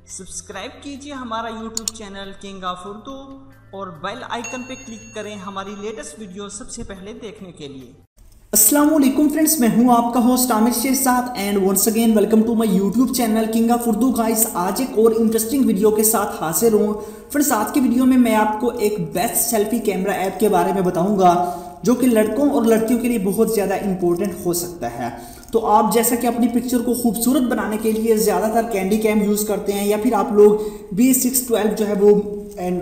Subscribe कीजिए हमारा YouTube channel king of Urdu और बेल आइकन पे क्लिक करें हमारी लेटेस्ट वीडियो सबसे पहले देखने के लिए। अस्सलाम वालेकुम फ्रेंड्स, मैं हूं आपका host Aamir Shahzad and once again welcome to my YouTube channel king of Urdu. Guys, आज एक और इंटरेस्टिंग वीडियो के साथ हाजिर हूं। फ्रेंड्स, आज की वीडियो में मैं आपको एक बेस्ट सेल्फी कैमरा ऐप के बारे में बताऊंगा जो कि लड़कों और लड़कियों के लिए बहुत ज़्यादा इंपॉर्टेंट हो सकता है। तो आप जैसा कि अपनी पिक्चर को खूबसूरत बनाने के लिए ज़्यादातर कैंडी कैम यूज़ करते हैं या फिर आप लोग B612 जो है वो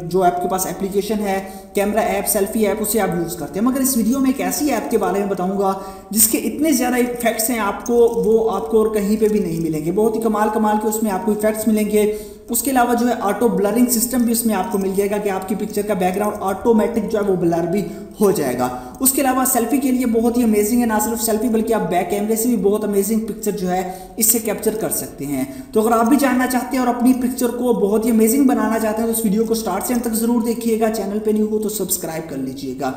जो आपके पास एप्लीकेशन है कैमरा ऐप सेल्फी ऐप उसे आप यूज़ करते हैं, मगर इस वीडियो में एक ऐसी ऐप के बारे में बताऊंगा जिसके इतने ज़्यादा इफेक्ट्स हैं वो आपको और कहीं पे भी नहीं मिलेंगे। बहुत ही कमाल के उसमें आपको इफेक्ट्स मिलेंगे। उसके अलावा जो है ऑटो ब्लरिंग सिस्टम भी उसमें आपको मिल जाएगा कि आपकी पिक्चर का बैकग्राउंड ऑटोमेटिक जो है वो ब्लर भी हो जाएगा। उसके अलावा सेल्फी के लिए बहुत ही अमेजिंग है, ना सिर्फ सेल्फी बल्कि आप बैक कैमरे से भी बहुत अमेजिंग पिक्चर जो है इससे कैप्चर कर सकते हैं। तो अगर आप भी जानना चाहते हैं और अपनी पिक्चर को बहुत ही अमेजिंग बनाना चाहते हैं तो इस वीडियो को स्टार्ट से अंत तक जरूर देखिएगा। चैनल पे न्यू हो तो सब्सक्राइब कर लीजिएगा।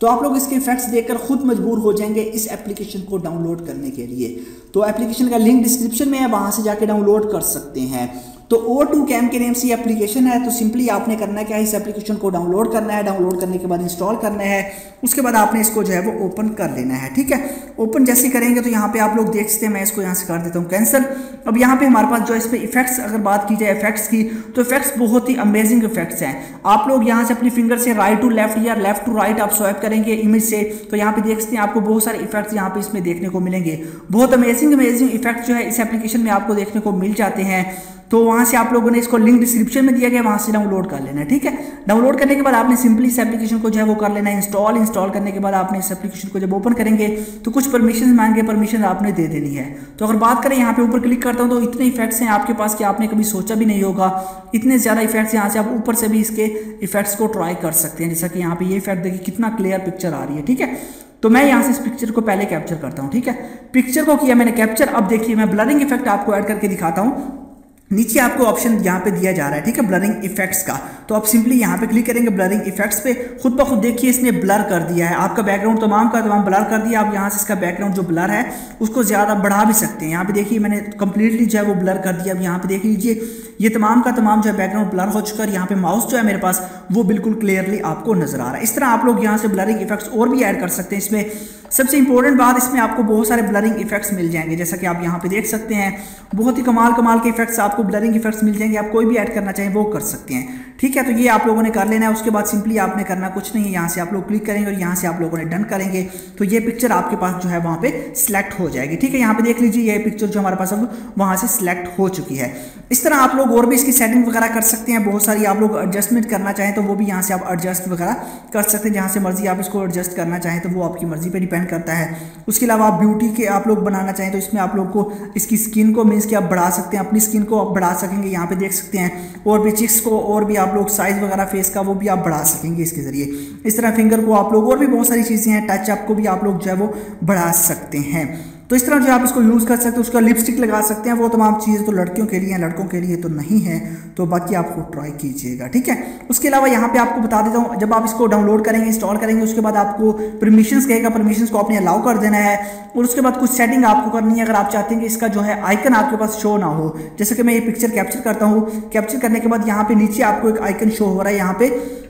तो आप लोग इसके इफेक्ट्स देखकर खुद मजबूर हो जाएंगे इस एप्लीकेशन को डाउनलोड करने के लिए। तो एप्लीकेशन का लिंक डिस्क्रिप्शन में है, वहां से जाके डाउनलोड कर सकते हैं। तो O2 कैम के नेम से एप्लीकेशन है। तो सिंपली आपने करना क्या है, इस एप्लीकेशन को डाउनलोड करना है। डाउनलोड करने के बाद इंस्टॉल करना है। उसके बाद आपने इसको जो है वो ओपन कर लेना है। ठीक है, ओपन जैसे करेंगे तो यहाँ पे आप लोग देख सकते हैं, मैं इसको यहाँ से कर देता हूँ कैंसिल। अब यहाँ पे हमारे पास जो है इस पर इफेक्ट्स, अगर बात की जाए इफेक्ट्स की, तो इफेक्ट्स बहुत ही अमेजिंग इफेक्ट्स हैं। आप लोग यहाँ से अपनी फिंगर से राइट टू लेफ्ट या लेफ्ट टू राइट आप स्वाइप करेंगे इमेज से, तो यहाँ पे देख सकते हैं आपको बहुत सारे इफेक्ट्स यहाँ पे इसमें देखने को मिलेंगे। बहुत अमेजिंग इफेक्ट्स जो है इस एप्लीकेशन में आपको देखने को मिल जाते हैं। तो वहां से आप लोगों ने इसको लिंक डिस्क्रिप्शन में दिया गया, वहां से डाउनलोड कर लेना है। ठीक है, डाउनलोड करने के बाद आपने सिंपली इस एप्लीकेशन को जो है वो कर लेना है इंस्टॉल करने के बाद आपने इस एप्लीकेशन को जब ओपन करेंगे तो कुछ परमिशन मांगे, परमिशन आपने दे देनी है। तो अगर बात करें यहाँ पे ऊपर क्लिक करता हूँ तो इतने इफेक्ट्स हैं आपके पास कि आपने कभी सोचा भी नहीं होगा। इतने ज्यादा इफेक्ट्स यहाँ से आप ऊपर से भी इसके इफेक्ट्स को ट्राई कर सकते हैं। जैसा कि यहाँ पे ये इफेक्ट देखिए कितना क्लियर पिक्चर आ रही है। ठीक है, तो मैं यहाँ से इस पिक्चर को पहले कैप्चर करता हूँ। ठीक है, पिक्चर को किया मैंने कैप्चर। अब देखिए मैं ब्लरिंग इफेक्ट आपको ऐड करके दिखाता हूँ। नीचे आपको ऑप्शन यहाँ पे दिया जा रहा है, ठीक है, ब्लरिंग इफेक्ट्स का। तो आप सिंपली यहाँ पे क्लिक करेंगे ब्लरिंग इफेक्ट्स पे। खुद ब खुद देखिए इसने ब्लर कर दिया है आपका बैकग्राउंड तमाम का तमाम ब्लर कर दिया। आप यहाँ से इसका बैकग्राउंड जो ब्लर है उसको ज़्यादा बढ़ा भी सकते हैं। यहाँ पे देखिए मैंने कंप्लीटली जो है वो ब्लर कर दिया। अब यहाँ पे देख लीजिए ये तमाम का तमाम जो है बैकग्राउंड ब्लर हो चुका है। यहाँ पे माउस जो है मेरे पास वो बिल्कुल क्लियरली आपको नजर आ रहा है। इस तरह आप लोग यहाँ से ब्लरिंग इफेक्ट्स और भी ऐड कर सकते हैं। इसमें सबसे इंपॉर्टेंट बात, इसमें आपको बहुत सारे ब्लरिंग इफेक्ट्स मिल जाएंगे, जैसा कि आप यहाँ पे देख सकते हैं। बहुत ही कमाल के इफेक्ट्स आपको ब्लरिंग इफेक्ट्स मिल जाएंगे। आप कोई भी ऐड करना चाहें वो कर सकते हैं। ठीक है, तो ये आप लोगों ने कर लेना है। उसके बाद सिंपली आपने करना कुछ नहीं है, यहाँ से आप लोग क्लिक करेंगे और यहाँ से आप लोगों ने डन करेंगे तो ये पिक्चर आपके पास जो है वहाँ पे सिलेक्ट हो जाएगी। ठीक है, यहाँ पे देख लीजिए ये पिक्चर जो हमारे पास अब वहाँ से सिलेक्ट हो चुकी है। इस तरह आप लोग और भी इसकी सेटिंग वगैरह कर सकते हैं। बहुत सारी आप लोग एडजस्टमेंट करना चाहें तो वो भी यहाँ से आप एडजस्ट वगैरह कर सकते हैं। जहाँ से मर्जी आप इसको एडजस्ट करना चाहें तो वो आपकी मर्जी पे डिपेंड करता है। उसके अलावा आप ब्यूटी के आप लोग बनाना चाहें तो इसमें आप लोग को इसकी स्किन को मीन्स कि आप बढ़ा सकते हैं, अपनी स्किन को आप बढ़ा सकेंगे। यहाँ पे देख सकते हैं और भी चिक्स को और भी आप लोग साइज वगैरह फेस का वो भी आप बढ़ा सकेंगे इसके जरिए। इस तरह फिंगर को आप लोग और भी बहुत सारी चीज़ें हैं, टच अप को भी आप लोग जो है वो बढ़ा सकते हैं। तो इस तरह जो आप इसको यूज़ कर सकते हैं। उसका लिपस्टिक लगा सकते हैं। वो तमाम चीज़ें तो लड़कियों के लिए हैं, लड़कों के लिए तो नहीं है। तो बाकी आप खुद ट्राई कीजिएगा। ठीक है, उसके अलावा यहाँ पे आपको बता देता हूँ, जब आप इसको डाउनलोड करेंगे इंस्टॉल करेंगे उसके बाद आपको परमिशंस कहेगा, परमिशंस को आपने अलाउ कर देना है। और उसके बाद कुछ सेटिंग आपको करनी है। अगर आप चाहते हैं कि इसका जो है आइकन आपके पास शो ना हो, जैसे कि मैं ये पिक्चर कैप्चर करता हूँ, कैप्चर करने के बाद यहाँ पे नीचे आपको एक आइकन शो हो रहा है यहाँ पे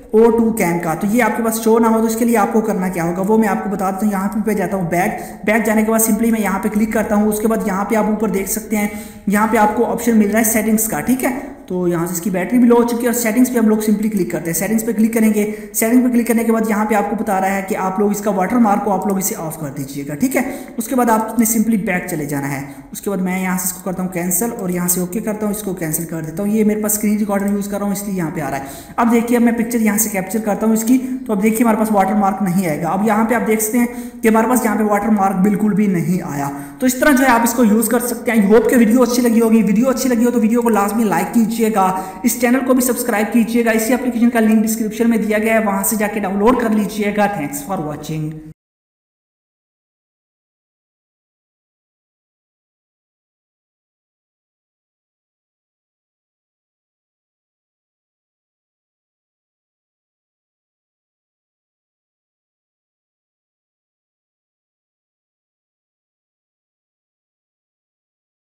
O2 कैम का, तो ये आपके पास शो ना हो तो इसके लिए आपको करना क्या होगा वो मैं आपको बता देता हूँ। यहाँ पे जाता हूँ बैक जाने के बाद सिंपली मैं यहाँ पे क्लिक करता हूँ। उसके बाद यहाँ पे आप ऊपर देख सकते हैं, यहाँ पे आपको ऑप्शन मिल रहा है सेटिंग्स का। ठीक है, तो यहाँ से इसकी बैटरी भी लो हो चुकी है और सेटिंग्स पे हम लोग सिंपली क्लिक करते हैं। सेटिंग्स पे क्लिक करेंगे। सेटिंग पे क्लिक करने के बाद यहाँ पे आपको बता रहा है कि आप लोग इसका वाटर मार्क को आप लोग इसे ऑफ कर दीजिएगा। ठीक है, उसके बाद आपने सिंपली बैक चले जाना है। उसके बाद मैं यहाँ से इसको करता हूँ कैंसिल और यहाँ से ओके करता हूँ, इसको कैंसिल कर देता हूँ। ये मेरे पास स्क्रीन रिकॉर्डर यूज़ कर रहा हूँ इसलिए यहाँ पे आ रहा है। अब देखिए अब मैं पिक्चर यहाँ से कैप्चर करता हूँ इसकी, तो अब देखिए हमारे पास वाटर मार्क नहीं आएगा। अब यहाँ पे आप देख सकते हैं कि हमारे पास यहाँ पे वाटर मार्क बिल्कुल भी नहीं आया। तो इस तरह जो है आप इसको यूज़ कर सकते हैं। आई होप कि वीडियो अच्छी लगी होगी। वीडियो अच्छी लगी हो तो वीडियो को लास्ट में लाइक कीजिएगा। इस चैनल को भी सब्सक्राइब कीजिएगा। इसी एप्लीकेशन का लिंक डिस्क्रिप्शन में दिया गया है, वहां से जाके डाउनलोड कर लीजिएगा। Thanks for watching.